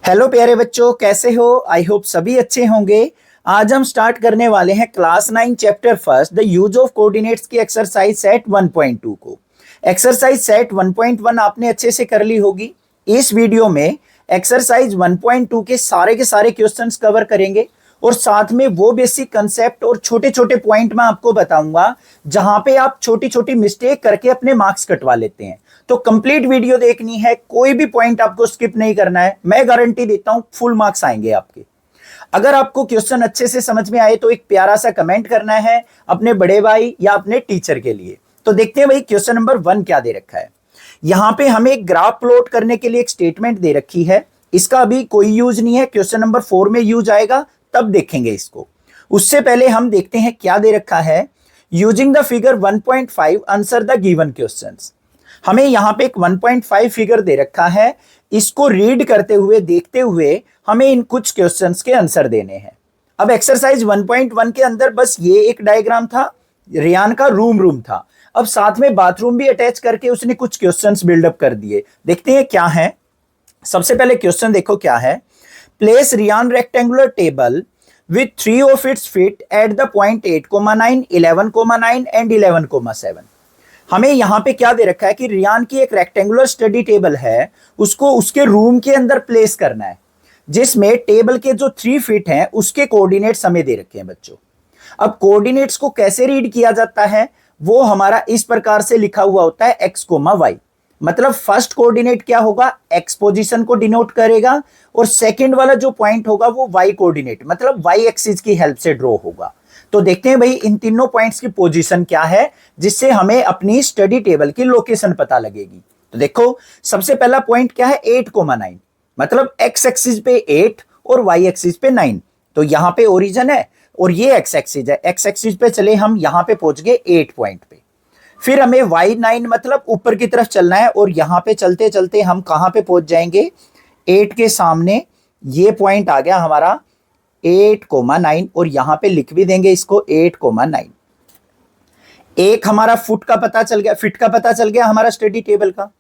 Hello प्यारे बच्चों, कैसे हो? आई होप सभी अच्छे होंगे। आज हम स्टार्ट करने वाले हैं class 9 chapter first the use of coordinates की एक्सरसाइज सेट 1.2 को। एक्सरसाइज सेट 1.1 आपने अच्छे से कर ली होगी। इस वीडियो में एक्सरसाइज 1.2 के सारे क्वेश्चंस कवर करेंगे और साथ में वो बेसिक कंसेप्ट और छोटे छोटे पॉइंट मैं आपको बताऊंगा जहां पे आप छोटी छोटी मिस्टेक करके अपने मार्क्स कटवा लेते हैं। तो कंप्लीट वीडियो देखनी है, कोई भी पॉइंट आपको स्किप नहीं करना है। मैं गारंटी देता हूं फुल मार्क्स आएंगे आपके। अगर आपको क्वेश्चन अच्छे से समझ में आए तो एक प्यारा सा कमेंट करना है अपने बड़े भाई या अपने टीचर के लिए। तो देखते हैं भाई क्वेश्चन नंबर 1 क्या दे रखा है। यहां पे हमें एक ग्राफ प्लॉट करने के लिए एक स्टेटमेंट दे रखी है। इसका अभी कोई यूज नहीं है, क्वेश्चन नंबर 4 में यूज आएगा, तब देखेंगे इसको। उससे पहले हम देखते हैं क्या दे रखा है। Using the figure 1.5 answer the given questions. हमें यहां पे एक 1.5 फिगर दे रखा है, इसको रीड करते हुए देखते हुए हमें इन कुछ क्वेश्चंस के आंसर देने हैं। अब एक्सरसाइज 1.1 के अंदर बस ये एक डायग्राम था, रियान का रूम था। अब साथ में बाथरूम भी अटैच करके उसने कुछ क्वेश्चंस बिल्डअप कर दिए। देखते हैं क्या है। सबसे पहले क्वेश्चन देखो क्या है। Place Ryan rectangular table with 3 of its feet at the point 8,9, 11,9 and 11,7। हमें यहां पे क्या दे रखा है कि रियान की एक रेक्टेंगुलर स्टडी टेबल है, उसको उसके रूम के अंदर प्लेस करना है, जिसमें टेबल के जो 3 फीट हैं उसके कोऑर्डिनेट्स हमें दे रखे हैं बच्चों। अब कोऑर्डिनेट्स को कैसे रीड किया जाता है, वो हमारा इस प्रकार से लिखा हुआ होता है x, y। मतलब फर्स्ट कोऑर्डिनेट क्या होगा, x पोजीशन को डिनोट करेगा और सेकंड वाला जो पॉइंट होगा वो y कोऑर्डिनेट मतलब y एक्सिस की हेल्प से ड्रॉ होगा। तो देखते हैं भाई इन तीनों पॉइंट्स की पोजीशन क्या है, जिससे हमें अपनी स्टडी टेबल की लोकेशन पता लगेगी। तो देखो सबसे पहला पॉइंट क्या है, 8,9 मतलब x एक्सिस पे 8 और y एक्सिस पे 9। तो यहां पे ओरिजिन है और ये x एक्सिस है, x एक्सिस पे चले हम यहां पे पहुंच गए 8 पॉइंट पे। फिर हमें y9 मतलब ऊपर की तरफ चलना है और यहां पे चलते चलते हम कहां पे पहुंच जाएंगे, 8 के सामने ये पॉइंट आ गया हमारा 8,9 और यहां पे लिख भी देंगे इसको 8,9। एक हमारा फुट का पता चल गया, फिट का पता चल गया हमारा स्टडी टेबल का।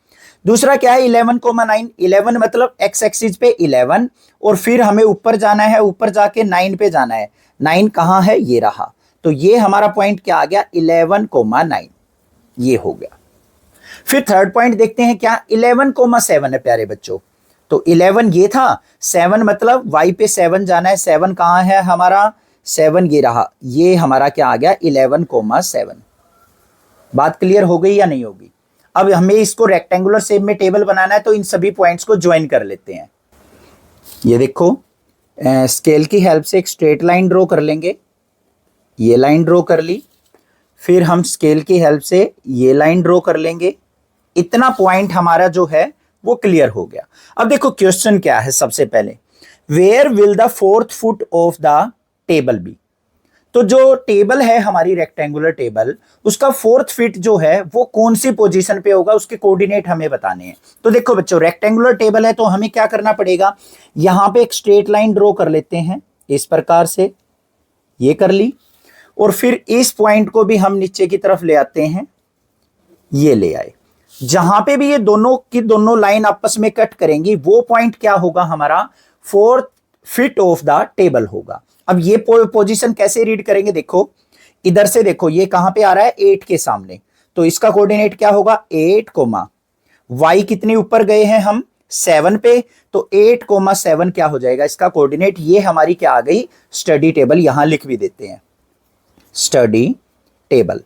दूसरा क्या है 11,9, 11 मतलब x एक्सिस पे 11 और फिर हमें ऊपर जाना है, ऊपर जाके 9 पे जाना है। 9 कहां है, ये रहा। तो ये हमारा पॉइंट क्या आ गया 11,9, ये हो गया। फिर थर्ड पॉइंट देखते हैं क्या, 11,7 है प्यारे बच्चों। तो 11 ये था, 7 मतलब y पे 7 जाना है। 7 कहां है हमारा, 7 ये रहा। ये हमारा क्या आ गया 11,7। बात क्लियर हो गई या नहीं होगी? अब हमें इसको रेक्टेंगुलर शेप में टेबल बनाना है, तो इन सभी पॉइंट्स को ज्वाइन कर लेते हैं। ये देखो स्केल की हेल्प से एक स्ट्रेट लाइन ड्रॉ कर लेंगे। ये लाइन ड्रॉ कर ली, फिर हम स्केल की हेल्प से ये लाइन ड्रॉ कर लेंगे। इतना पॉइंट हमारा जो है वो क्लियर हो गया। अब देखो क्वेश्चन क्या है। सबसे पहले where will the 4th foot of the table be. तो जो टेबल है हमारी रेक्टेंगुलर टेबल, उसका 4th फीट जो है वो कौन सी पोजीशन पे होगा, उसके कोऑर्डिनेट हमें बताने हैं। तो देखो बच्चों रेक्टेंगुलर टेबल है तो हमें क्या करना पड़ेगा, यहां पे एक स्ट्रेट लाइन ड्रॉ कर लेते हैं इस प्रकार से, ये कर ली। और फिर इस पॉइंट को भी हम नीचे की तरफ ले आते हैं, ये ले आए। जहां पे भी ये दोनों की दोनों लाइन आपस में कट करेंगी वो पॉइंट क्या होगा हमारा 4th feet of the table होगा। अब ये पोजीशन कैसे रीड करेंगे, देखो इधर से देखो ये कहां पे आ रहा है 8 के सामने। तो इसका कोऑर्डिनेट क्या होगा 8, y कितने ऊपर गए हैं हम 7 पे, तो 8,7 क्या हो जाएगा इसका कोऑर्डिनेट। ये हमारी क्या आ गई स्टडी टेबल, यहां लिख भी देते हैं स्टडी टेबल।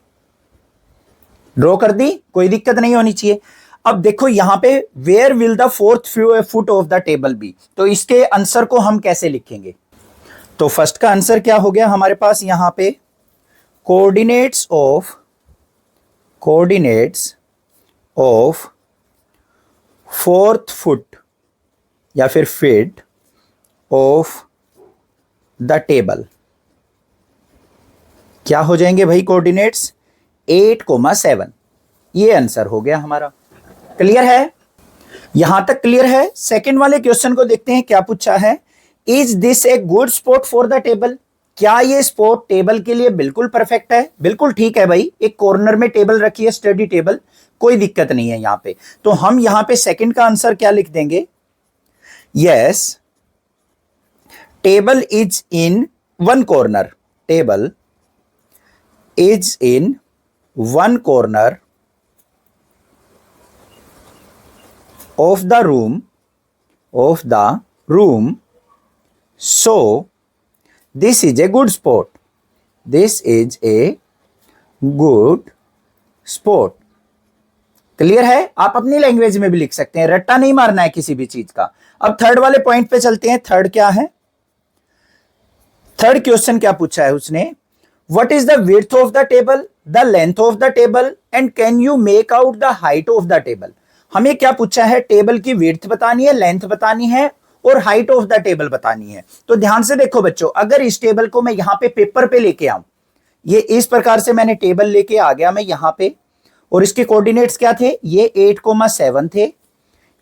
ड्रॉ कर दी, कोई दिक्कत नहीं होनी चाहिए। अब देखो यहां पे where will the 4th foot of the table be. तो इसके आंसर को हम कैसे लिखेंगे। तो फर्स्ट का आंसर क्या हो गया हमारे पास, यहां पे कोऑर्डिनेट्स ऑफ 4th फुट या फिर फीट ऑफ द टेबल क्या हो जाएंगे भाई कोऑर्डिनेट्स 8,7। ये आंसर हो गया हमारा। क्लियर है, यहां तक क्लियर है। सेकंड वाले क्वेश्चन को देखते हैं क्या पूछा है। Is this a good spot for the table. क्या ये स्पॉट टेबल के लिए बिल्कुल परफेक्ट है, बिल्कुल ठीक है भाई। एक कॉर्नर में टेबल रखी है स्टडी टेबल, कोई दिक्कत नहीं है यहां पे। तो हम यहां पे सेकंड का आंसर क्या लिख देंगे, yes table is in one corner, table is in one corner of the room, so this is a good spot, this is a good spot। Clear है? आप अपनी लैंग्वेज में भी लिख सकते हैं, रट्टा नहीं मारना है किसी भी चीज का। अब थर्ड वाले पॉइंट पे चलते हैं। थर्ड क्या है? थर्ड क्वेश्चन क्या पूछा है उसने? What is the width of the table, the length of the table and can you make out the height of the table. हमें क्या पूछा है? टेबल की विड्थ बतानी है, लेंथ बतानी है और हाइट ऑफ द टेबल बतानी है। तो ध्यान से देखो बच्चों, अगर इस टेबल को मैं यहां पे पेपर पे लेके आऊं, ये इस प्रकार से मैंने टेबल लेके आ गया मैं यहां पे, और इसके कोऑर्डिनेट्स क्या थे? ये 8,7 थे,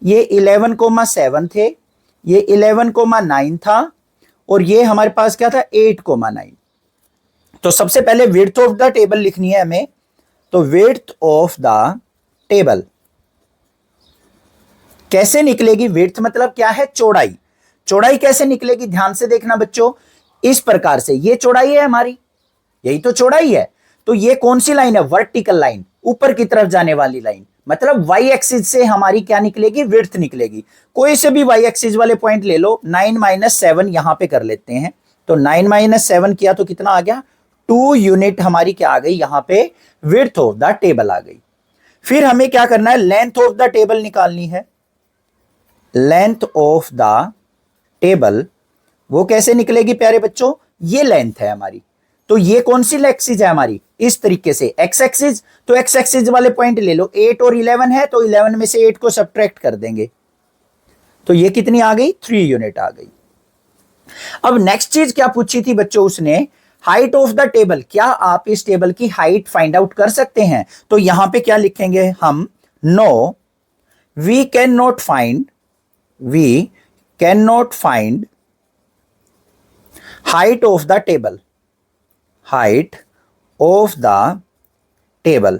ये 11,7 थे, ये 11,9 था, और ये हमारे पास क्या था? 8,9। तो सबसे पहले विड्थ ऑफ द टेबल लिखनी है हमें। तो विड्थ ऑफ द टेबल कैसे निकलेगी? विड्थ मतलब क्या है? चौड़ाई। चौड़ाई कैसे निकलेगी? ध्यान से देखना बच्चों, इस प्रकार से ये चौड़ाई है हमारी, यही तो चौड़ाई है। तो ये कौन सी लाइन है? वर्टिकल लाइन, ऊपर की तरफ जाने वाली लाइन, मतलब वाई एक्सिस से हमारी क्या निकलेगी? विड्थ निकलेगी। कोई से भी वाई एक्सिस वाले पॉइंट ले लो। 9 - 7 यहां पे कर लेते हैं। तो 9 - 7 किया तो कितना आ गया? 2 यूनिट हमारी क्या आ गई? यहां पे विड्थ ऑफ द टेबल आ गई। फिर हमें क्या करना है? लेंथ ऑफ द टेबल निकालनी है। लेंथ ऑफ द टेबल वो कैसे निकलेगी प्यारे बच्चों? ये लेंथ है हमारी। तो ये कौन सी एक्सिस है हमारी? इस तरीके से एक्स एक्सिस। तो एक्स एक्सिस वाले पॉइंट ले लो। 8 और 11 है, तो 11 में से 8 को सब्ट्रैक्ट कर देंगे, तो ये कितनी आ गई? 3 यूनिट आ गई। अब नेक्स्ट चीज क्या पूछी थी बच्चों उसने? Height of the table. क्या आप इस टेबल की हाइट फाइंड आउट कर सकते हैं? तो यहां पे क्या लिखेंगे हम? No, we cannot find, we cannot find height of the table, height of the table।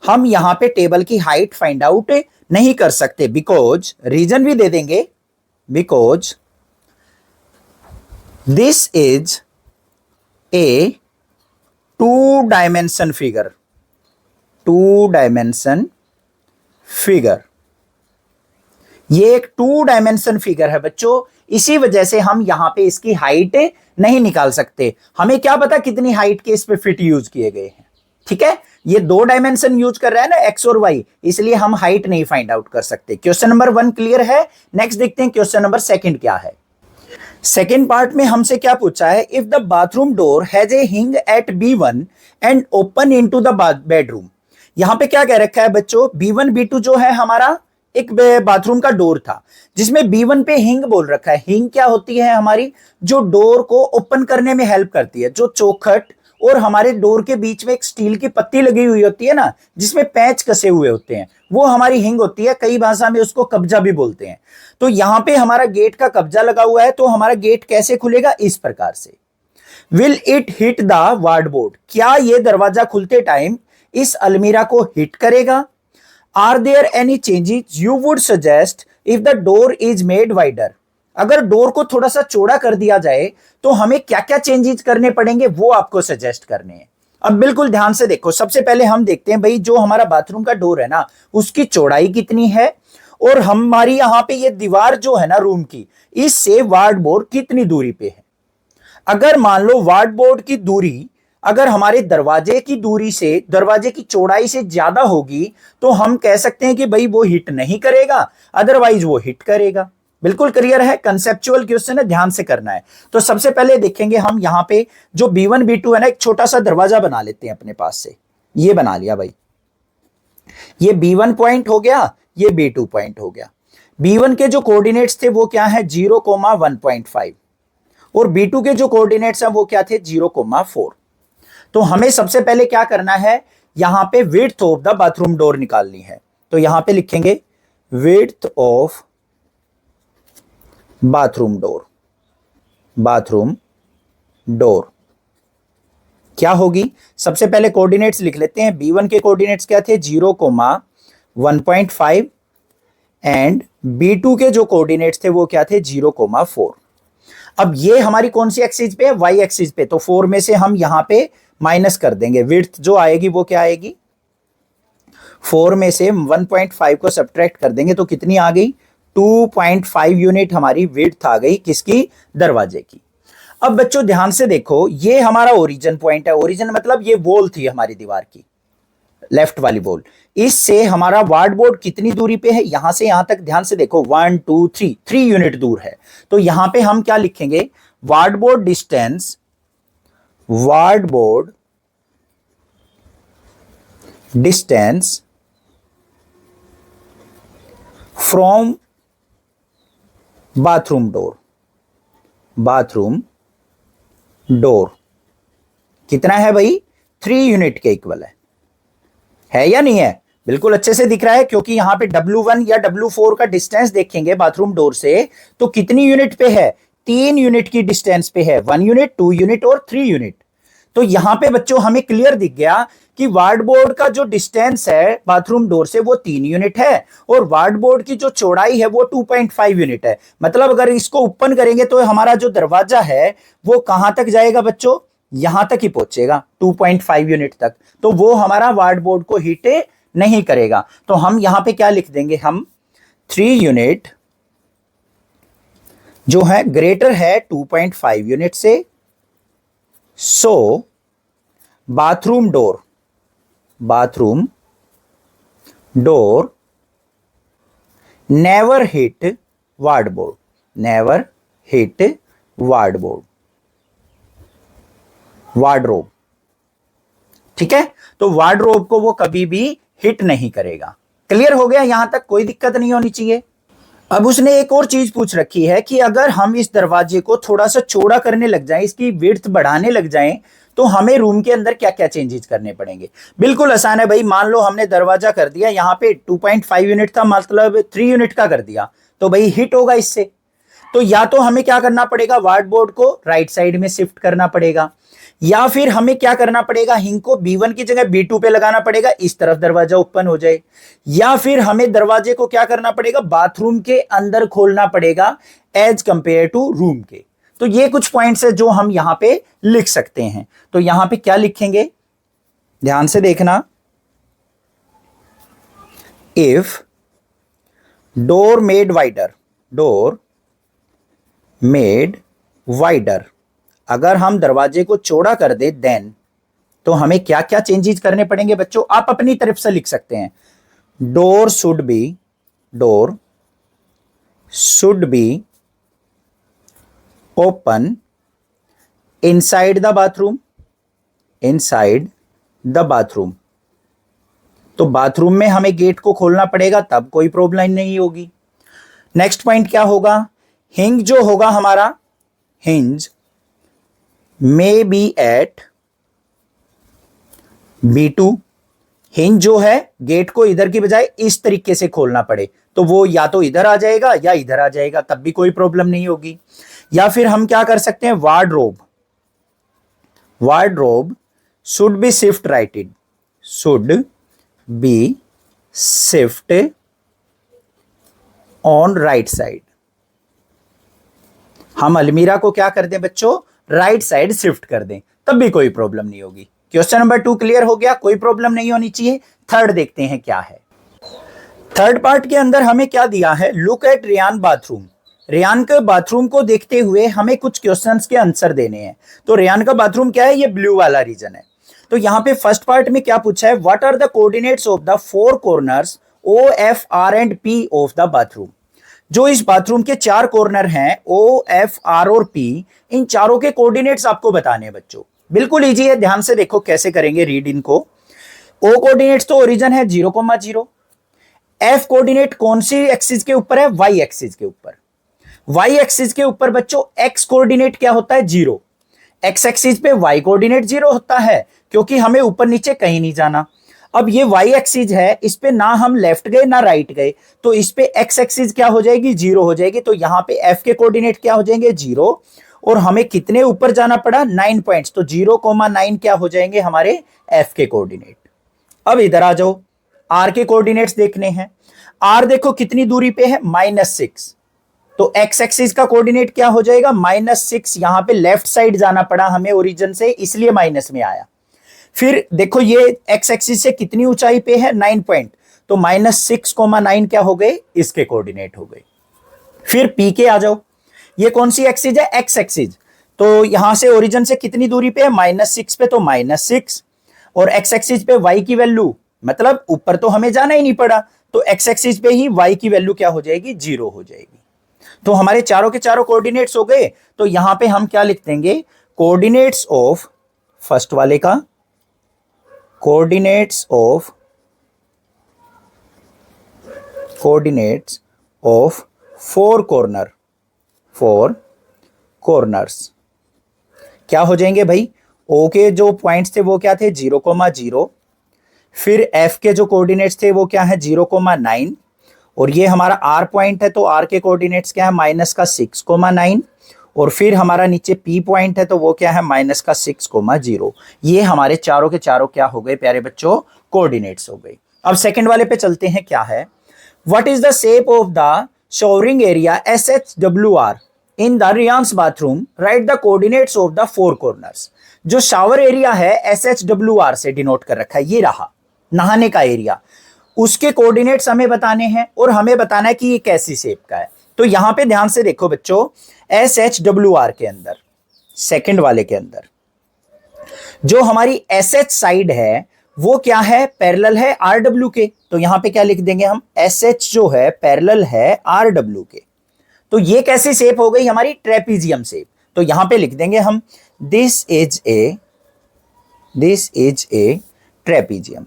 हम यहां पे टेबल की हाइट फाइंड आउट नहीं कर सकते, बिकॉज, रीजन भी दे देंगे, because this is a 2 dimension figure, 2 dimension figure. ये एक 2 डायमेंशन फिगर है बच्चों, इसी वजह से हम यहां पे इसकी हाइट नहीं निकाल सकते। हमें क्या पता कितनी हाइट के इस पे फिट यूज किए गए हैं, ठीक है? ये 2 डायमेंशन यूज कर रहा है ना, एक्स और वाई, इसलिए हम हाइट नहीं फाइंड आउट कर सकते। क्वेश्चन नंबर 1 क्लियर है। नेक्स्ट देखते हैं क्वेश्चन नंबर 2 क्या है। सेकेंड पार्ट में हमसे क्या पूछा है? If the bathroom door has a hinge at B1 and open into the bedroom. यहां पे क्या कह रखा है बच्चों? B1 B2 जो है हमारा एक बाथरूम का डोर था, जिसमें B1 पे हिंग बोल रखा है। हिंग क्या होती है? हमारी जो डोर को ओपन करने में हेल्प करती है, जो चौखट और हमारे डोर के बीच में एक स्टील की पत्ती लगी हुई होती है ना, जिसमें पैच कसे हुए होते हैं, वो हमारी हिंग होती है। कई भाषा में उसको कब्जा भी बोलते हैं। तो यहां पे हमारा गेट का कब्जा लगा हुआ है, तो हमारा गेट कैसे खुलेगा? इस प्रकार से। Will it hit the ward board. क्या ये दरवाजा खुलते टाइम इस अलमीरा को हिट करेगा? Are there any changes you would suggest if the door is made wider? अगर डोर को थोड़ा सा चौड़ा कर दिया जाए तो हमें क्या क्या चेंजेस करने पड़ेंगे, वो आपको सजेस्ट करने हैं। अब बिल्कुल ध्यान से देखो, सबसे पहले हम देखते हैं भाई, जो हमारा बाथरूम का डोर है ना, उसकी चौड़ाई कितनी है, और हमारी यहां पे ये दीवार जो है ना रूम की, इससे वार्डबोर्ड कितनी दूरी पे है। अगर मान लो वार्डबोर्ड की दूरी अगर हमारे दरवाजे की दूरी से, दरवाजे की चौड़ाई से ज्यादा होगी, तो हम कह सकते हैं कि भाई वो हिट नहीं करेगा, अदरवाइज वो हिट करेगा। बिल्कुल क्लियर है, कंसेप्चुअल क्वेश्चन है, ध्यान से करना है। तो सबसे पहले देखेंगे हम यहां पे जो B1 B2 है ना, एक छोटा सा दरवाजा बना लेते हैं अपने पास से। ये बना लिया भाई, ये B1 पॉइंट हो गया, ये B2 पॉइंट हो गया। B1 के जो कोऑर्डिनेट्स थे वो क्या है? 0,1.5, और B2 के जो कोऑर्डिनेट्स हैं वो क्या थे? 0,4। तो हमें सबसे पहले क्या करना है? यहां पे width of the bathroom door निकालनी है। तो यहां पे लिखेंगे width of bathroom door, bathroom door क्या होगी? सबसे पहले कोऑर्डिनेट्स लिख लेते हैं। B1 के कोऑर्डिनेट्स क्या थे? 0,1.5, एंड B2 के जो कोऑर्डिनेट्स थे वो क्या थे? 0,4। अब ये हमारी कौन सी एक्सिस पे है, वाई एक्सिस पे, तो 4 में से हम यहां पे माइनस कर देंगे, विड्थ जो आएगी वो क्या आएगी, 4 में से 1.5 को सब्ट्रैक्ट कर देंगे तो कितनी आ गई, 2.5 यूनिट हमारी विड्थ आ गई, किसकी, दरवाजे की। अब बच्चों ध्यान से देखो, ये हमारा ओरिजिन पॉइंट है, ओरिजिन मतलब ये वॉल थी हमारी दीवार की, लेफ्ट वाली वॉल, इससे हमारा वार्ड बोर्ड कितनी दूरी पे है, यहां से यहां तक, ध्यान से देखो 1 2 3, 3 यूनिट दूर है। तो यहां पे हम क्या लिखेंगे, ward board distance, ward board distance from bathroom door, bathroom door कितना है भाई, 3 यूनिट के इक्वल है या नहीं है, बिल्कुल अच्छे से दिख रहा है, क्योंकि यहां पे W1 या W4 का डिस्टेंस देखेंगे बाथरूम डोर से तो कितनी यूनिट पे है, 3 यूनिट की डिस्टेंस पे है, 1 यूनिट, 2 यूनिट और 3 यूनिट। तो यहां पे बच्चों हमें क्लियर दिख गया कि वार्ड बोर्ड का जो डिस्टेंस है बाथरूम डोर से वो 3 यूनिट है, और वार्ड बोर्ड की जो चौड़ाई है वो 2.5 यूनिट है। मतलब अगर इसको ओपन करेंगे तो हमारा जो दरवाजा है वो कहां तक जाएगा बच्चों, यहां तक ही पहुंचेगा, 2.5 यूनिट तक, तो वो हमारा वार्ड बोर्ड को हीट नहीं करेगा। तो हम यहां पे क्या लिख देंगे, हम 3 यूनिट जो है ग्रेटर है 2.5 यूनिट से, so bathroom door, bathroom door never hit ward board, never hit ward board, wardrobe, ठीक है, तो वार्डरोब को वो कभी भी हिट नहीं करेगा। क्लियर हो गया, यहां तक कोई दिक्कत नहीं होनी चाहिए। अब उसने एक और चीज पूछ रखी है कि अगर हम इस दरवाजे को थोड़ा सा चौड़ा करने लग जाएं, इसकी विड्थ बढ़ाने लग जाएं, तो हमें रूम के अंदर क्या क्या चेंजेस करने पड़ेंगे। बिल्कुल आसान है भाई, मान लो हमने दरवाजा कर दिया, यहां पे 2.5 यूनिट था, मतलब 3 यूनिट का कर दिया, तो भाई हिट होगा इससे। तो या तो हमें क्या करना पड़ेगा, वार्ड बोर्ड को राइट साइड में शिफ्ट करना पड़ेगा, या फिर हमें क्या करना पड़ेगा, हिंग को B1 की जगह B2 पे लगाना पड़ेगा, इस तरफ दरवाजा ओपन हो जाए, या फिर हमें दरवाजे को क्या करना पड़ेगा, बाथरूम के अंदर खोलना पड़ेगा एज कंपेयर टू रूम के। तो ये कुछ पॉइंट्स है जो हम यहां पे लिख सकते हैं। तो यहां पे क्या लिखेंगे, ध्यान से देखना, if door made wider, door made wider, अगर हम दरवाजे को चौड़ा कर दे देन, तो हमें क्या क्या चेंजेस करने पड़ेंगे बच्चों, आप अपनी तरफ से लिख सकते हैं। Door should be, door should be open inside the bathroom, inside the bathroom, तो बाथरूम में हमें गेट को खोलना पड़ेगा, तब कोई प्रॉब्लम नहीं होगी। नेक्स्ट पॉइंट क्या होगा, हिंज जो होगा हमारा, hinge may be at B2, hinge जो है गेट को इधर की बजाय इस तरीके से खोलना पड़े, तो वो या तो इधर आ जाएगा या इधर आ जाएगा, तब भी कोई प्रॉब्लम नहीं होगी। या फिर हम क्या कर सकते हैं, wardrobe, wardrobe should be shift righted, should be shift on right side, हम अलमीरा को क्या कर दें बच्चों, राइट साइड शिफ्ट कर दें, तब भी कोई प्रॉब्लम नहीं होगी। क्वेश्चन नंबर 2 क्लियर हो गया, कोई प्रॉब्लम नहीं होनी चाहिए। थर्ड देखते हैं क्या है। थर्ड पार्ट के अंदर हमें क्या दिया है, look at Ryan bathroom, Ryan के बाथरूम को देखते हुए हमें कुछ क्वेश्चंस के आंसर देने हैं। तो रेयान का बाथरूम क्या है, ये ब्लू वाला रीजन है। तो यहां पे फर्स्ट पार्ट में क्या पूछा है, what are the coordinates of the 4 corners O, F, R and P of the bathroom. जो इस बाथरूम के 4 कॉर्नर हैं O, F, R और P, इन चारों के कोऑर्डिनेट्स आपको बताने हैं बच्चों। बिल्कुल इजी है, ध्यान से देखो कैसे करेंगे रीड इनको। O कोऑर्डिनेट्स तो ओरिजिन है 0,0, F कोऑर्डिनेट कौन सी एक्सिस के ऊपर है, Y एक्सिस के ऊपर, Y एक्सिस के ऊपर बच्चों X कोऑर्डिनेट क्या होता है, 0, X एक्सिस पे Y कोऑर्डिनेट 0 होता है, क्योंकि हमें ऊपर नीचे कहीं नहीं जाना। अब ये Y एक्सिस है, इस पे ना हम लेफ्ट गए ना राइट गए, तो इस पे X एक्सिस क्या हो जाएगी, 0 हो जाएगी। तो यहां पे F के कोऑर्डिनेट क्या हो जाएंगे, 0, और हमें कितने ऊपर जाना पड़ा, 9 पॉइंट्स, तो 0,9 क्या हो जाएंगे हमारे F के कोऑर्डिनेट। अब इधर आ जाओ, R के कोऑर्डिनेट्स देखने हैं। R देखो कितनी दूरी पे है, -6, तो एक्स एक्सिस का कोऑर्डिनेट क्या हो जाएगा, -6। यहां पे लेफ्ट साइड जाना पड़ा हमें ओरिजिन से, इसलिए माइनस में आया। फिर देखो ये एक्स एक्सिस से कितनी ऊंचाई पे है, 9 पॉइंट, तो -6,9 क्या हो गए, इसके कोऑर्डिनेट हो गए। फिर पी के आ जाओ, ये कौन सी एक्सिस है, एक्स एक्सिस, तो यहां से ओरिजिन से कितनी दूरी पे है, -6 पे, तो -6। और एक्स एक्सिस पे वाई की वैल्यू, मतलब ऊपर तो हमें जाना ही नहीं पड़ा, तो एक्स एक्सिस पे ही वाई की वैल्यू क्या हो जाएगी, 0 हो जाएगी। तो हमारे चारों के चारों कोऑर्डिनेट्स हो गए। तो यहां पे हम क्या लिख देंगे, कोऑर्डिनेट्स ऑफ, फर्स्ट वाले का कोऑर्डिनेट्स ऑफ फोर कॉर्नर्स क्या हो जाएंगे भाई, ओ के जो पॉइंट्स थे वो क्या थे, 0,0, फिर एफ के जो कोऑर्डिनेट्स थे वो क्या है, 0,9, और ये हमारा आर पॉइंट है, तो आर के कोऑर्डिनेट्स क्या है, -6,9, और फिर हमारा नीचे पी पॉइंट है, तो वो क्या है, -6,0। ये हमारे चारों के चारों क्या हो गए प्यारे बच्चों, कोऑर्डिनेट्स हो गए। अब सेकंड वाले पे चलते हैं, क्या है, what is the shape of the showering area SHWR in the Ryan's bathroom, right the coordinates of the four corners. जो शावर एरिया है SHWR से डिनोट कर रखा है, ये रहा नहाने का एरिया, उसके कोऑर्डिनेट्स हमें बताने हैं, और हमें बताना है कि ये कैसी शेप का है। तो यहां पे ध्यान से देखो बच्चों, SHWR के अंदर, सेकंड वाले के अंदर जो हमारी SH साइड है वो क्या है, पैरेलल है RW के, तो यहां पे क्या लिख देंगे हम, SH जो है पैरेलल है RW के। तो ये कैसी शेप हो गई, हमारी ट्रेपीजियम शेप। तो यहां पे लिख देंगे हम, दिस इज ए ट्रेपीजियम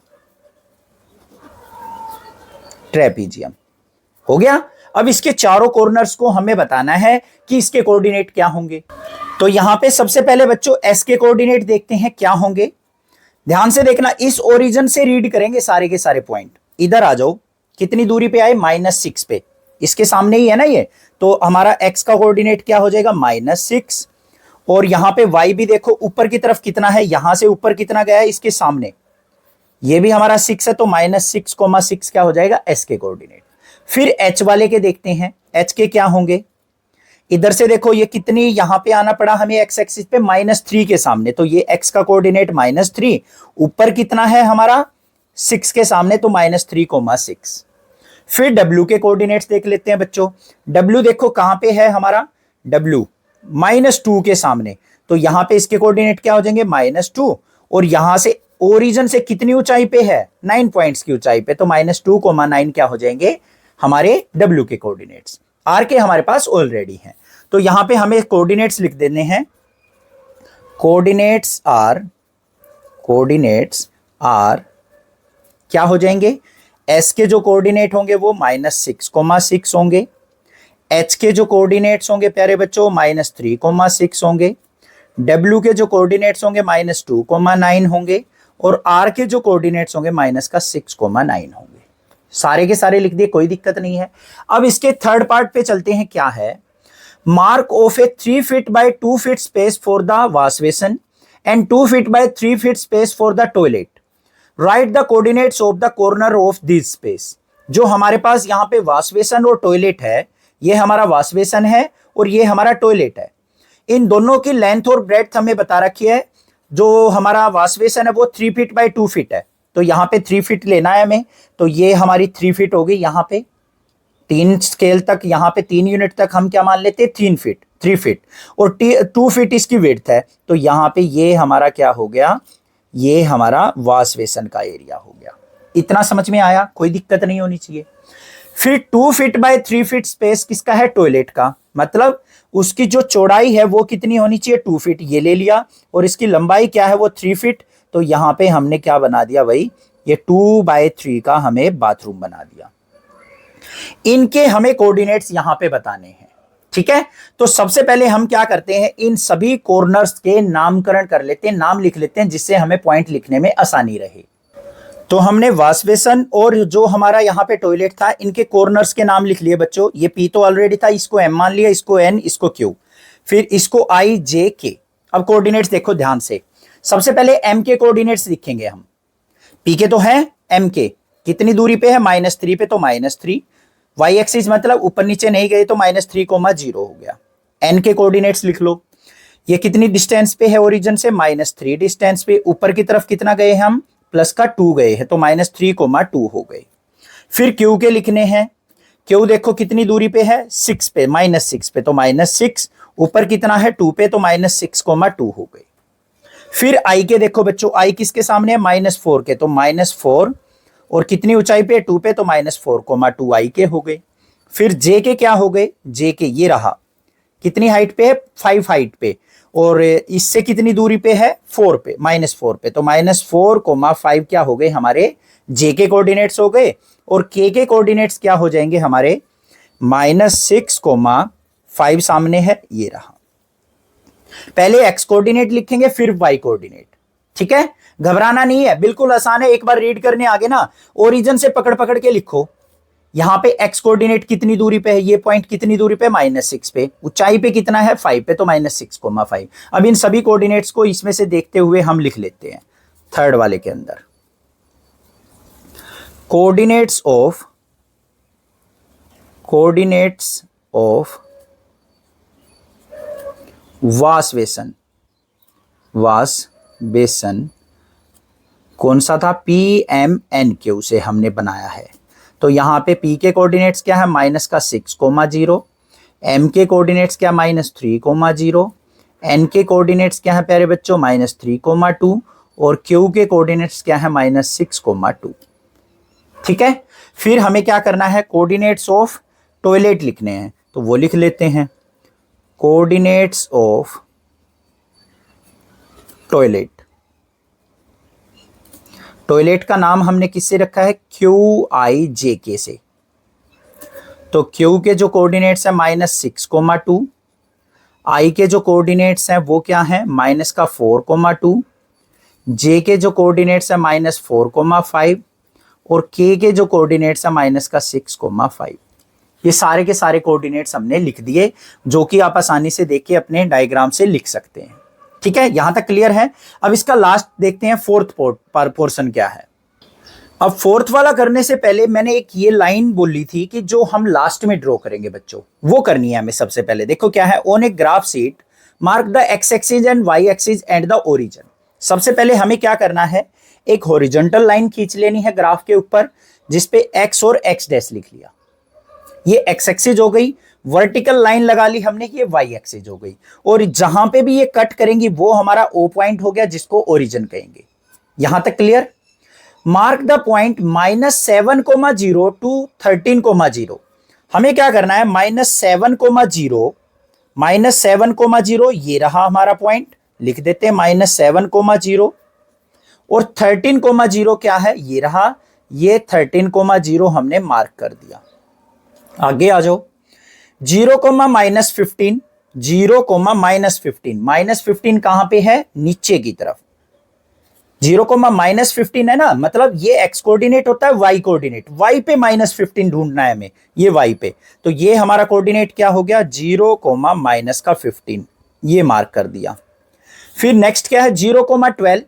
हो गया। अब इसके चारों कॉर्नर्स को हमें बताना है कि इसके कोऑर्डिनेट क्या होंगे। तो यहां पे सबसे पहले बच्चों एस के कोऑर्डिनेट देखते हैं क्या होंगे। ध्यान से देखना, इस ओरिजिन से रीड करेंगे सारे के सारे पॉइंट। इधर आ जाओ, कितनी दूरी पे आए, -6 पे, इसके सामने ही है ना ये, तो हमारा x का कोऑर्डिनेट क्या हो जाएगा, -6। और यहां पे y भी देखो ऊपर की तरफ कितना है, यहां से ऊपर कितना गया है, इसके सामने, ये भी हमारा 6 है, तो -6,6 क्या हो जाएगा, s के कोऑर्डिनेट। फिर h वाले के देखते हैं, h के क्या होंगे, इधर से देखो ये कितनी, यहां पे आना पड़ा हमें x एक्सिस पे -3 के सामने, तो ये x का कोऑर्डिनेट -3, ऊपर कितना है हमारा 6 के सामने, तो -3,6। फिर w के कोऑर्डिनेट्स देख लेते हैं बच्चों। w देखो कहां पे है हमारा, w -2 के सामने, तो यहां पे इसके कोऑर्डिनेट क्या हो जाएंगे, -2, और यहां से ओरिजिन से कितनी ऊंचाई पे है, 9 पॉइंट्स की ऊंचाई पे, तो -2,9 क्या हो जाएंगे हमारे w के कोऑर्डिनेट्स। r के हमारे पास ऑलरेडी हैं, तो यहां पे हमें कोऑर्डिनेट्स लिख देने हैं, कोऑर्डिनेट्स आर क्या हो जाएंगे, s के जो कोऑर्डिनेट होंगे वो -6,6 होंगे, h के जो कोऑर्डिनेट्स होंगे प्यारे बच्चों -3,6 होंगे, w के जो कोऑर्डिनेट्स होंगे -2,9 होंगे, और r के जो कोऑर्डिनेट्स होंगे -6,9 होंगे। सारे के सारे लिख दिए, कोई दिक्कत नहीं है। अब इसके थर्ड पार्ट पे चलते हैं, क्या है, mark of A 3 feet by 2 feet space for the wash basin and 2 feet by 3 feet space for the toilet, right the coordinates of the corner of this space. जो हमारे पास यहाँ पे वॉश बेसिन और टॉयलेट है, ये हमारा wash basin है और ये हमारा टॉयलेट है, इन दोनों की लेंथ और ब्रेड्थ हमें बता रखी है। जो हमारा वॉश बेसिन है वो 3 फीट बाय 2 फीट है, तो यहाँ पे 3 फीट लेना है हमें, तो ये हमारी 3 फीट हो गई। यहाँ पे 3 स्केल तक, यहाँ पे 3 यूनिट तक हम क्या मान लेते हैं, 3 फीट, और 2 फीट इसकी विड्थ है, तो यहाँ पे ये हमारा क्या हो गया, ये हमारा वॉश बेसिन का एरिया हो गया। इतना समझ में आया, कोई दिक्कत नहीं होनी चाहिए। फिर 2 फीट बाय 3 फीट स्पेस किसका है, टॉयलेट का, मतलब उसकी जो चौड़ाई है वो कितनी होनी चाहिए, 2 फीट, ये ले लिया, और इसकी लंबाई क्या है वो 3 फीट, तो यहां पे हमने क्या बना दिया भाई, ये 2/3 का हमें बाथरूम बना दिया। इनके हमें कोऑर्डिनेट्स यहां पे बताने हैं, ठीक है। तो सबसे पहले हम क्या करते हैं, इन सभी कॉर्नर्स के नामकरण कर लेते हैं, नाम लिख लेते हैं, जिससे हमें पॉइंट लिखने में आसानी रहे। तो हमने वॉश बेसिन और जो हमारा यहाँ पे टॉयलेट था, इनके कॉर्नर्स के नाम लिख लिए बच्चों। ये P तो ऑलरेडी था, इसको M मान लिया, इसको N, इसको Q, फिर इसको I, J, K। अब कोऑर्डिनेट्स देखो ध्यान से, सबसे पहले M के कोऑर्डिनेट्स लिखेंगे हम। P के तो है, M के कितनी दूरी पे है, -3 पे, तो -3, वाई एक्सिस मतलब ऊपर नीचे नहीं गए तो -3,0 हो गया। एन के कोऑर्डिनेट्स लिख लो, ये कितनी डिस्टेंस पे है ओरिजिन से, -3 डिस्टेंस पे, ऊपर की तरफ कितना गए हम, +2 गए हैं तो -3,2 हो गए। फिर क्यू के लिखने हैं, क्यू देखो कितनी दूरी पे है, 6 पे, -6 पे तो -6, ऊपर कितना है 2 पे तो -6,2 हो गई। फिर आई के देखो बच्चों, आई किसके सामने है, -4 के तो -4, और कितनी ऊंचाई पे, 2 पे तो -4,2 आई के हो गए। फिर जे के क्या हो गए, जे के ये रहा, कितनी हाइट पे है, 5 हाइट पे, और इससे कितनी दूरी पे है, 4 पे, -4 पे तो -4,5 क्या हो गए हमारे जे के कोऑर्डिनेट्स हो गए, और के कोऑर्डिनेट्स क्या हो जाएंगे हमारे, -6,5 सामने है, ये रहा। पहले एक्स कोऑर्डिनेट लिखेंगे फिर वाई कोऑर्डिनेट, ठीक है, घबराना नहीं है, बिल्कुल आसान है। एक बार रीड करने आगे ना, ओरिजिन से पकड़ पकड़ के लिखो। यहां पे एक्स कोऑर्डिनेट कितनी दूरी पे है, ये पॉइंट कितनी दूरी पे, -6 पे, ऊंचाई पे कितना है, 5 पे तो -6,5। अब इन सभी कोऑर्डिनेट्स को इसमें से देखते हुए हम लिख लेते हैं थर्ड वाले के अंदर। कोऑर्डिनेट्स ऑफ वास बेसन कौन सा था, PMNQ से हमने बनाया है। तो यहां पे P के कोऑर्डिनेट्स क्या है, -6,0, M के कोऑर्डिनेट्स क्या, -3,0, N के कोऑर्डिनेट्स क्या है प्यारे बच्चों, -3,2, और Q के कोऑर्डिनेट्स क्या है, -6,2। ठीक है, फिर हमें क्या करना है, कोऑर्डिनेट्स ऑफ टॉयलेट लिखने हैं, तो वो लिख लेते हैं। कोऑर्डिनेट्स ऑफ टॉयलेट का नाम हमने किससे रखा है, QIJK से। तो Q के जो कोऑर्डिनेट्स है -6,2, I के जो कोऑर्डिनेट्स हैं वो क्या है, -4,2, J के जो कोऑर्डिनेट्स है -4,5, और K के जो कोऑर्डिनेट्स है -6,5। ये सारे के सारे कोऑर्डिनेट्स हमने लिख दिए, जो कि आप आसानी से देख के अपने डायग्राम से लिख सकते हैं। ठीक है, यहां तक क्लियर है। अब इसका लास्ट देखते हैं, फोर्थ पोर्शन क्या है। अब फोर्थ वाला करने से पहले मैंने एक ये लाइन बोली थी कि जो हम लास्ट में ड्रॉ करेंगे बच्चों, वो करनी है हमें सबसे पहले। देखो क्या है, on a graph sheet mark the X axis and Y axis and the origin. सबसे पहले हमें क्या करना है, एक हॉरिजॉन्टल लाइन खींच लेनी है ग्राफ के ऊपर, जिसपे एक्स और एक्स डैश लिख लिया, ये एक्स एक्सिस हो गई। वर्टिकल लाइन लगा ली हमने, ये वाई एक्सिस हो गई, और जहां पे भी ये कट करेंगी वो हमारा ओ पॉइंट हो गया, जिसको ओरिजिन कहेंगे। यहां तक clear. Mark the point -7,0 to 13,0। हमें क्या करना है, -7,0 ये रहा हमारा पॉइंट, लिख देते हैं -7,0, और 13,0 क्या है, ये रहा, ये 13,0 हमने मार्क कर दिया। आगे आ जाओ, 0, -15, 0, -15 कहां पे है, नीचे की तरफ। 0, -15 है ना, मतलब ये एक्स कोऑर्डिनेट होता है, वाई कोऑर्डिनेट, वाई पे -15 ढूंढना है हमें, ये वाई पे। तो ये हमारा कोऑर्डिनेट क्या हो गया, 0, -15, ये मार्क कर दिया। फिर नेक्स्ट क्या है, 0,12,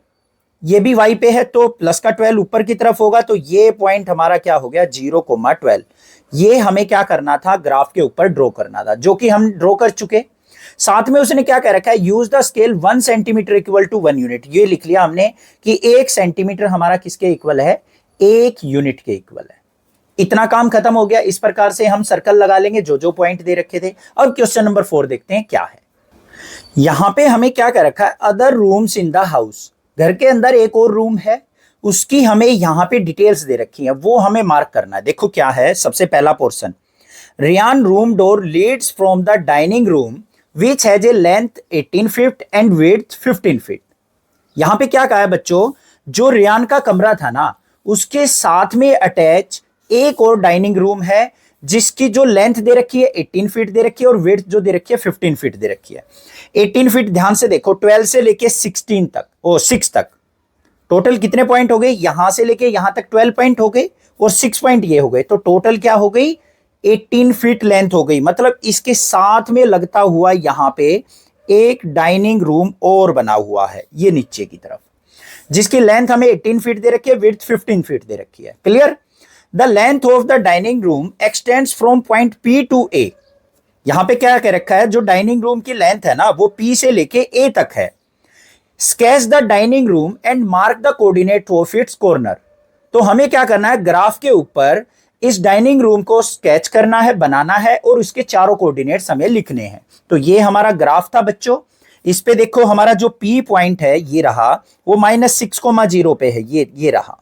ये भी वाई पे है तो प्लस का 12 ऊपर की तरफ होगा, तो ये पॉइंट हमारा क्या हो गया, 0,12। ये हमें क्या करना था, ग्राफ के ऊपर ड्रॉ करना था, जो कि हम ड्रॉ कर चुके। साथ में उसने क्या कह रखा है, use the scale 1 centimetre equal to 1 unit. ये लिख लिया हमने कि 1 सेंटीमीटर हमारा किसके इक्वल है, 1 यूनिट के इक्वल है। इतना काम खत्म हो गया। इस प्रकार से हम सर्कल लगा लेंगे जो जो पॉइंट दे रखे थे। अब क्वेश्चन नंबर 4 देखते हैं क्या है। यहां पे हमें क्या कर रखा है, other rooms in the house, घर के अंदर एक और रूम है, उसकी हमें यहां पे डिटेल्स दे रखी है, वो हमें मार्क करना है। देखो क्या है, सबसे पहला portion, Ryan room door leads from the dining room which has a length 18 feet and width 15 feet. यहां पे क्या कहा है बच्चों, जो रियान का कमरा था ना, उसके साथ में अटैच एक और डाइनिंग रूम है, जिसकी जो लेंथ दे रखी है 18 फीट दे रखी है, और विड्थ जो दे रखी है 15 फीट दे रखी है। 18 फीट ध्यान से देखो, 12 से लेके 16 तक, ओ 6 तक, टोटल कितने पॉइंट हो गए, यहां से लेके यहां तक 12 पॉइंट हो गए, और 6 पॉइंट ये हो गए, तो टोटल क्या हो गई, 18 फीट लेंथ हो गई। मतलब इसके साथ में लगता हुआ यहां पे एक डाइनिंग रूम और बना हुआ है, ये नीचे की तरफ, जिसकी लेंथ हमें 18 फीट दे रखी है, विड्थ 15 फीट दे रखी है। Clear. The length of the dining room extends from point P to A। यहां पे क्या कह रखा है, जो डाइनिंग रूम की लेंथ है ना वो P से लेके A तक है। Sketch the dining room and mark the coordinate of its corner. तो हमें क्या करना है, ग्राफ के ऊपर इस डाइनिंग रूम को स्केच करना है, बनाना है और उसके चारों कोऑर्डिनेट्स हमें लिखने हैं। तो ये हमारा ग्राफ था बच्चों। इस पे देखो हमारा जो P पॉइंट है ये रहा, वो -6,0 पे है। ये रहा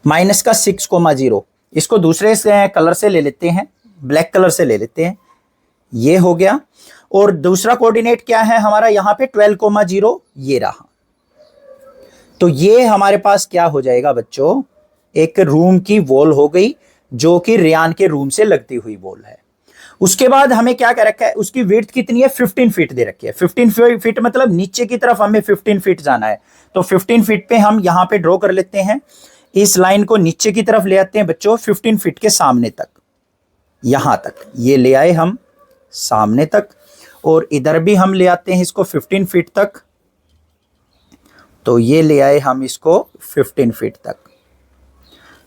-6,0। इसको दूसरे से कलर से ले लेते हैं, ब्लैक कलर से ले लेते हैं। ये हो गया। और दूसरा कोऑर्डिनेट क्या है हमारा यहाँ पे 12,0, ये रहा। तो ये हमारे पास क्या हो जाएगा बच्चों, एक रूम की वॉल हो गई जो कि रियान के रूम से लगती हुई वॉल है। उसके बाद हमें क्या कह रखा है, उसकी विड्थ कितनी है, 15 फीट दे रखी है। 15 फीट मतलब नीचे की तरफ हमें 15 फीट जाना है। तो 15 फीट पे हम यहां पे ड्रॉ कर लेते हैं। इस लाइन को नीचे की तरफ ले आते हैं बच्चों 15 फीट के सामने तक, यहां तक ये ले आए हम सामने तक। और इधर भी हम ले आते हैं इसको 15 फीट तक। तो ये ले आए हम इसको 15 फीट तक।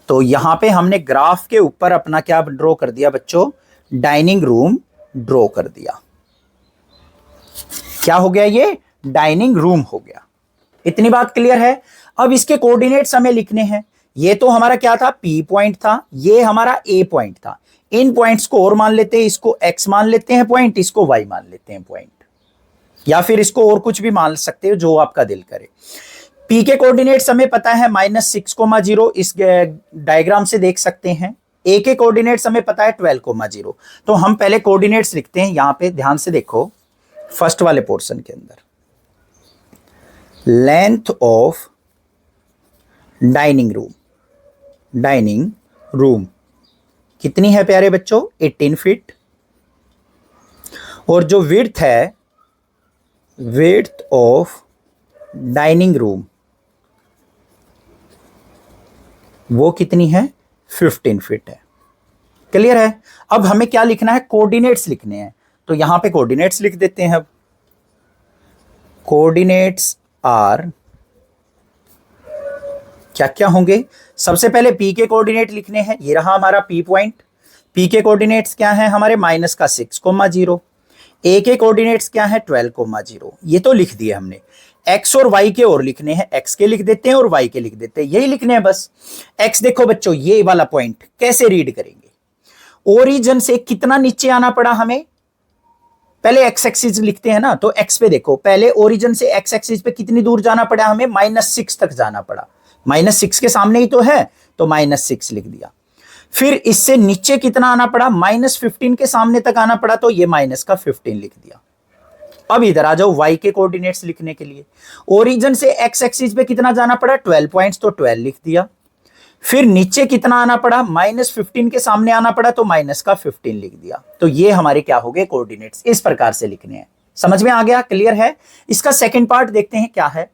तो यहां पे हमने ग्राफ के ऊपर अपना क्या ड्रॉ कर दिया बच्चों, डाइनिंग रूम ड्रॉ कर दिया। क्या हो गया, ये डाइनिंग रूम हो गया। इतनी बात क्लियर है। अब इसके कोऑर्डिनेट्स हमें लिखने हैं। ये तो हमारा क्या था, P पॉइंट था, ये हमारा A पॉइंट था। इन पॉइंट्स को और मान लेते हैं, इसको X मान लेते हैं पॉइंट, इसको Y मान लेते हैं पॉइंट, या फिर इसको और कुछ भी मान सकते हो जो आपका दिल करे। P के कोऑर्डिनेट्स हमें पता है -6,0, इस डायग्राम से देख सकते हैं। A के कोऑर्डिनेट्स हमें पता है 12,0। तो हम पहले कोऑर्डिनेट्स लिखते हैं। यहां पे ध्यान से देखो, फर्स्ट वाले पोर्शन के अंदर लेंथ ऑफ डाइनिंग रूम कितनी है प्यारे बच्चों, 18 फीट। और जो विड्थ है, विड्थ ऑफ डाइनिंग रूम वो कितनी है, 15 फीट है। क्लियर है। अब हमें क्या लिखना है, कोऑर्डिनेट्स लिखने हैं। तो यहां पे कोऑर्डिनेट्स लिख देते हैं। अब कोऑर्डिनेट्स आर क्या क्या होंगे, सबसे पहले P के कोऑर्डिनेट लिखने हैं। ये रहा हमारा P पॉइंट। P के कोऑर्डिनेट्स क्या है हमारे, -6,0। A के कोऑर्डिनेट्स क्या है, 12,0। ये तो लिख दिए हमने। X और Y के और लिखने हैं, X के लिख देते हैं और Y के लिख देते हैं, यही लिखने हैं बस। X देखो बच्चों, ये वाला पॉइंट कैसे रीड करेंगे, ओरिजिन से कितना नीचे आना पड़ा हमें, पहले X एक्सिस लिखते हैं ना। तो X पे देखो, पहले ओरिजिन से X एक्सिस पे कितनी दूर जाना पड़ा हमें, -6 तक जाना पड़ा। -6 के सामने ही तो है, तो -6 लिख दिया। फिर इससे नीचे कितना आना पड़ा, -15 के सामने तक आना पड़ा, तो ये -15 लिख दिया। अब इधर आ जाओ Y के कोऑर्डिनेट्स लिखने के लिए। ओरिजिन से X एक्सिस पे कितना जाना पड़ा, 12 पॉइंट्स, तो 12 लिख दिया। फिर नीचे कितना आना पड़ा, -15 के सामने आना पड़ा, तो -15 लिख दिया। तो ये हमारे क्या हो गए, कोऑर्डिनेट्स। इस प्रकार से लिखने हैं। समझ में आ गया, क्लियर है। इसका सेकंड पार्ट देखते हैं क्या है।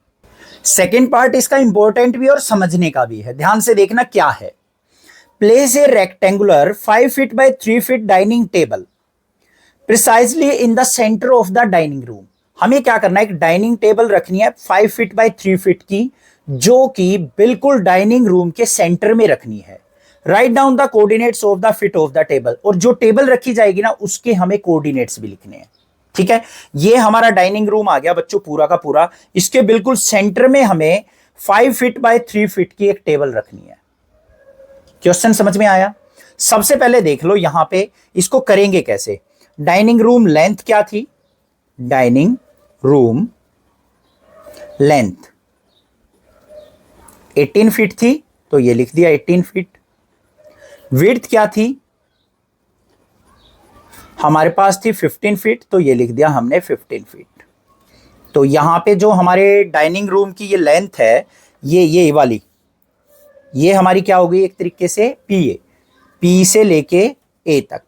सेकंड पार्ट इसका इंपॉर्टेंट भी और समझने का भी है। ध्यान से देखना क्या है। Place a rectangular 5 feet by 3 feet dining table precisely in the centre of the dining room. हमें क्या करना है, एक डाइनिंग टेबल रखनी है 5 फीट बाय 3 फीट की, जो कि बिल्कुल डाइनिंग रूम के सेंटर में रखनी है। Write down the coordinates of the feet of the table. और जो टेबल रखी जाएगी ना, उसके हमें कोऑर्डिनेट्स भी लिखने हैं। ठीक है, ये हमारा डाइनिंग रूम आ गया बच्चों पूरा का पूरा। इसके बिल्कुल सेंटर में हमें 5 फीट बाय 3 फीट की एक टेबल रखनी है। क्वेश्चन समझ में आया। सबसे पहले देख लो यहां पे इसको करेंगे कैसे। डाइनिंग रूम लेंथ क्या थी, डाइनिंग रूम लेंथ 18 फीट थी, तो ये लिख दिया 18 फीट। विड्थ क्या थी हमारे पास, थी 15 फीट, तो ये लिख दिया हमने 15 फीट। तो यहां पे जो हमारे डाइनिंग रूम की ये लेंथ है, ये वाली, ये हमारी क्या हो गई, एक तरीके से P से लेके A तक,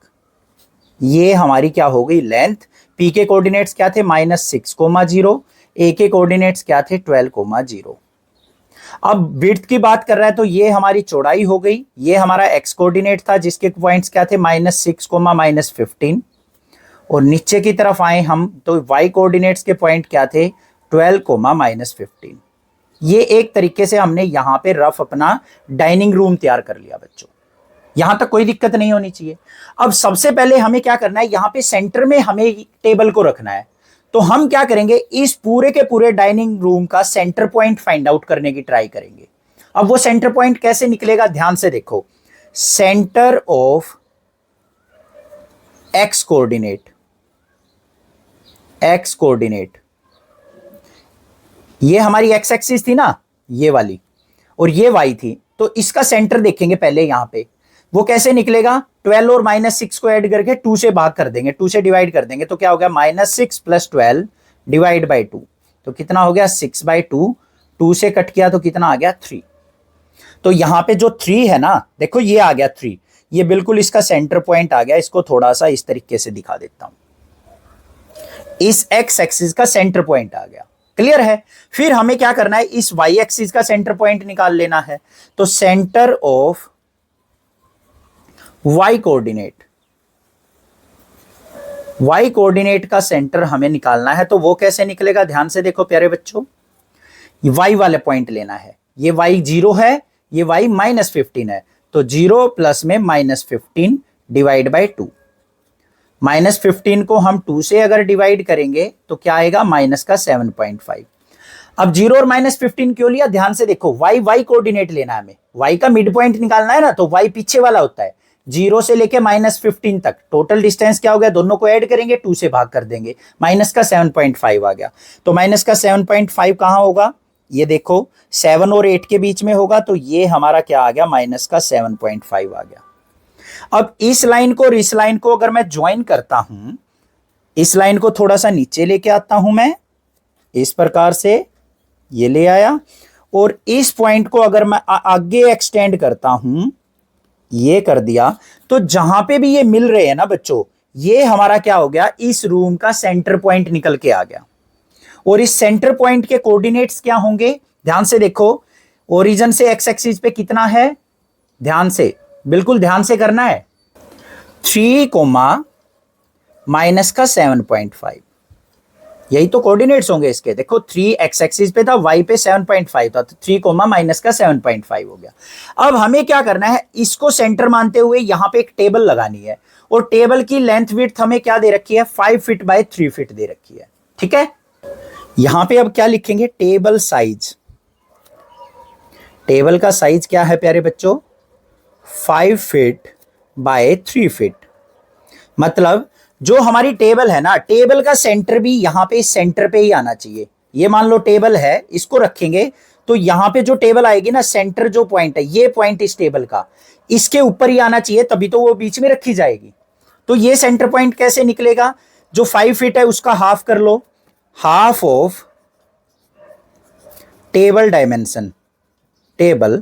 ये हमारी क्या हो गई लेंथ। P के कोऑर्डिनेट्स क्या थे, -6,0। A के कोऑर्डिनेट्स क्या थे, 12,0। अब विड्थ की बात कर रहा है, तो ये हमारी चौड़ाई हो गई। ये हमारा X कोऑर्डिनेट था, जिसके पॉइंट्स क्या थे, -6, -15। और नीचे की तरफ आए हम, तो Y कोऑर्डिनेट्स के पॉइंट क्या थे, 12, -15। ये एक तरीके से हमने यहां पे रफ अपना डाइनिंग रूम तैयार कर लिया बच्चों। यहां तक कोई दिक्कत नहीं होनी चाहिए। अब सबसे पहले हमें क्या करना है, यहां पे सेंटर में हमें टेबल को रखना है। तो हम क्या करेंगे, इस पूरे के पूरे डाइनिंग रूम का सेंटर पॉइंट फाइंड आउट करने की ट्राई करेंगे। अब वो सेंटर पॉइंट कैसे निकलेगा, ध्यान से देखो। Centre of x coordinate, x coordinate, ये हमारी एक्स एक्सिस थी ना, ये वाली, और ये वाई थी। तो इसका सेंटर देखेंगे पहले यहां पे, वो कैसे निकलेगा, 12 और -6 को ऐड करके 2 से भाग कर देंगे, 2 से डिवाइड कर देंगे, तो क्या हो गया, -6 + 12 डिवाइड बाई 2, तो कितना हो गया 6/2, 2 से कट किया तो कितना आ गया 3। तो यहां पे जो 3 है ना, देखो ये आ गया 3, ये बिल्कुल इसका सेंटर पॉइंट आ गया। इसको थोड़ा सा इस तरीके से दिखा देता हूं, इस एक्स एक्सिस का सेंटर पॉइंट आ गया। क्लियर है। फिर हमें क्या करना है, इस वाई एक्सिस का सेंटर पॉइंट निकाल लेना है। तो centre of Y coordinate, Y coordinate का सेंटर हमें निकालना है। तो वो कैसे निकलेगा, ध्यान से देखो प्यारे बच्चों, वाई वाले पॉइंट लेना है। ये वाई 0 है, ये वाई -15 है, तो 0 प्लस में -15 डिवाइड बाई 2। -15 को हम 2 से अगर डिवाइड करेंगे तो क्या आएगा, माइनस का 7.5। अब 0 और -15 क्यों लिया, ध्यान से देखो, वाई वाई कोऑर्डिनेट लेना है हमें, वाई का मिड पॉइंट निकालना है ना, तो वाई पीछे वाला होता है। 0 से लेके -15 तक टोटल डिस्टेंस क्या हो गया, दोनों को ऐड करेंगे, 2 से भाग कर देंगे, माइनस का 7.5 आ गया। तो माइनस का 7.5 कहां होगा, ये देखो 7 और 8 के बीच में होगा, तो ये हमारा क्या आ गया, माइनस का 7.5 आ गया। अब इस लाइन को और इस लाइन को अगर मैं ज्वाइन करता हूं, इस लाइन को थोड़ा सा नीचे लेके आता हूं मैं, इस प्रकार से ये ले आया, और इस पॉइंट को अगर मैं आगे एक्सटेंड करता हूं, ये कर दिया, तो जहां पे भी ये मिल रहे हैं ना बच्चों, ये हमारा क्या हो गया, इस रूम का सेंटर पॉइंट निकल के आ गया। और इस सेंटर पॉइंट के कोऑर्डिनेट्स क्या होंगे, ध्यान से देखो, ओरिजिन से एक्स एक्सिस पे कितना है, ध्यान से, बिल्कुल ध्यान से करना है, 3, माइनस का 7.5, यही तो कोऑर्डिनेट्स होंगे इसके। देखो 3 एक्स एक्सिस पे था, वाई पे 7.5 था, तो 3, माइनस का 7.5 हो गया। अब हमें क्या करना है, इसको सेंटर मानते हुए यहां पे एक टेबल लगानी है, और टेबल की लेंथ विड्थ हमें क्या दे रखी है, 5 फीट बाय 3 फीट दे रखी है। ठीक है, यहां पे अब क्या लिखेंगे, टेबल साइज, टेबल का साइज क्या है प्यारे बच्चों, 5 फीट बाय 3 फीट। मतलब जो हमारी टेबल है ना, टेबल का सेंटर भी यहां पे, इस सेंटर पे ही आना चाहिए। ये मान लो टेबल है, इसको रखेंगे, तो यहां पे जो टेबल आएगी ना, सेंटर जो पॉइंट है, ये पॉइंट इस टेबल का इसके ऊपर ही आना चाहिए, तभी तो वो बीच में रखी जाएगी। तो ये सेंटर पॉइंट कैसे निकलेगा, जो 5 फीट है उसका हाफ कर लो, half of table dimension, table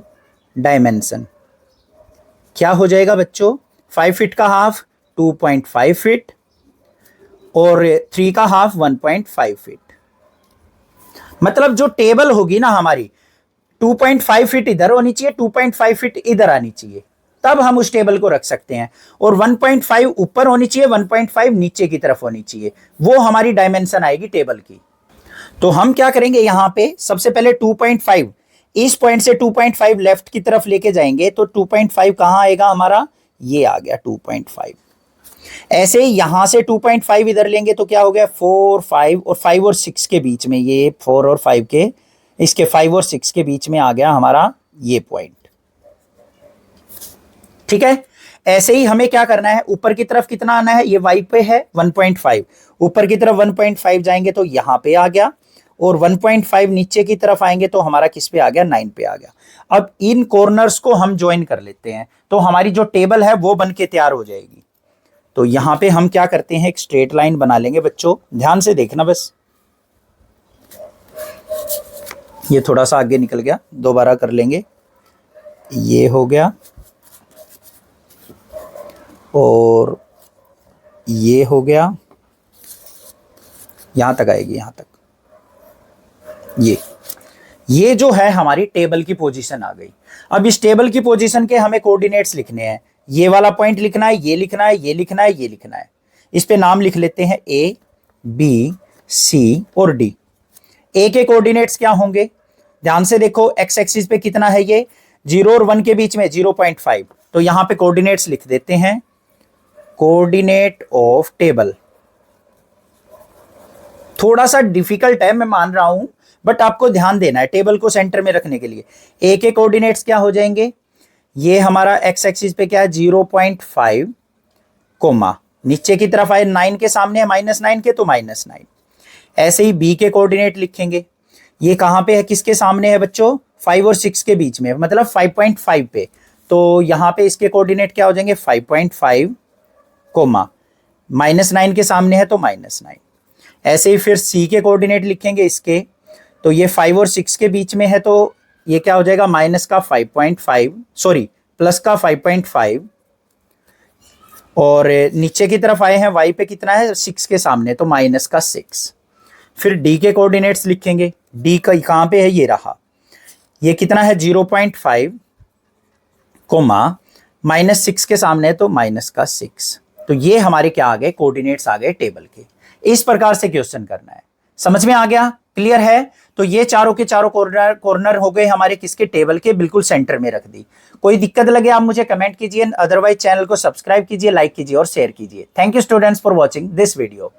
dimension क्या हो जाएगा बच्चों, 5 फीट का हाफ 2.5 फीट, और 3 का हाफ 1.5 फीट। मतलब जो टेबल होगी ना हमारी, 2.5 फीट इधर होनी चाहिए, 2.5 फीट इधर आनी चाहिए, तब हम उस टेबल को रख सकते हैं। और 1.5 ऊपर होनी चाहिए, 1.5 नीचे की तरफ होनी चाहिए, वो हमारी डायमेंशन आएगी टेबल की। तो हम क्या करेंगे, यहां पे सबसे पहले 2.5, इस पॉइंट से 2.5 लेफ्ट की तरफ लेके जाएंगे, तो 2.5 कहां आएगा हमारा, ये आ गया 2.5। ऐसे ही यहां से 2.5 इधर लेंगे तो क्या हो गया, 4, 5 और 5 और 6 के बीच में, ये 4 और 5 के, इसके 5 और 6 के बीच में आ गया हमारा ये पॉइंट। ठीक है, ऐसे ही हमें क्या करना है, ऊपर की तरफ कितना आना है, ये वाई पे है 1.5, ऊपर की तरफ 1.5 जाएंगे तो यहां पे आ गया, और 1.5 नीचे की तरफ आएंगे तो हमारा किस पे आ गया, 9 पे आ गया। अब इन कॉर्नर्स को हम ज्वाइन कर लेते हैं, तो हमारी जो टेबल है वो बन के तैयार हो जाएगी। तो यहां पे हम क्या करते हैं, एक स्ट्रेट लाइन बना लेंगे बच्चों, ध्यान से देखना बस, ये थोड़ा सा आगे निकल गया, दोबारा कर लेंगे, ये हो गया, और ये हो गया, यहां तक आएगी, यहां तक, ये जो है हमारी टेबल की पोजीशन आ गई। अब इस टेबल की पोजीशन के हमें कोऑर्डिनेट्स लिखने हैं, ये वाला पॉइंट लिखना है, ये लिखना है, ये लिखना है, ये लिखना है। इस पे नाम लिख लेते हैं A, B, C और D। A के कोऑर्डिनेट्स क्या होंगे, ध्यान से देखो, एक्स एक्सिस पे कितना है ये, 0 और 1 के बीच में 0.5। तो यहां पे कोऑर्डिनेट्स लिख देते हैं, कोऑर्डिनेट ऑफ टेबल। थोड़ा सा डिफिकल्ट है, मैं मान रहा हूं, बट आपको ध्यान देना है टेबल को सेंटर में रखने के लिए। ए के कोऑर्डिनेट्स क्या हो जाएंगे, ये हमारा एक्स एक्सिस पे क्या है 0.5, कोमा नीचे की तरफ आए 9 के सामने है -9 के, तो -9। ऐसे ही बी के कोऑर्डिनेट लिखेंगे, ये कहां पे है, किसके सामने है बच्चों, 5 और 6 के बीच में, मतलब 5.5 पे। तो यहां पे इसके कोऑर्डिनेट क्या हो जाएंगे 5.5, कोमा -9 के सामने है तो -9। ऐसे ही फिर सी के कोऑर्डिनेट लिखेंगे इसके, तो ये 5 और 6 के बीच में है, तो ये क्या हो जाएगा माइनस का 5.5, सॉरी प्लस का 5.5। और नीचे की तरफ आए हैं वाई पे कितना है 6 के सामने, तो माइनस का 6। फिर डी के कोऑर्डिनेट्स लिखेंगे, डी का कहां पे है, ये रहा, ये कितना है 0.5, कोमा -6 के सामने है तो माइनस का 6। तो ये हमारे क्या आ गए, कोऑर्डिनेट्स आ गए टेबल के। इस प्रकार से क्वेश्चन करना है, समझ में आ गया, क्लियर है। तो ये चारों के चारों कॉर्नर हो गए हमारे किसके, टेबल के बिल्कुल सेंटर में रख दी। कोई दिक्कत लगे आप मुझे कमेंट कीजिए, अदरवाइज चैनल को सब्सक्राइब कीजिए, लाइक कीजिए और शेयर कीजिए। Thank you students for watching this video.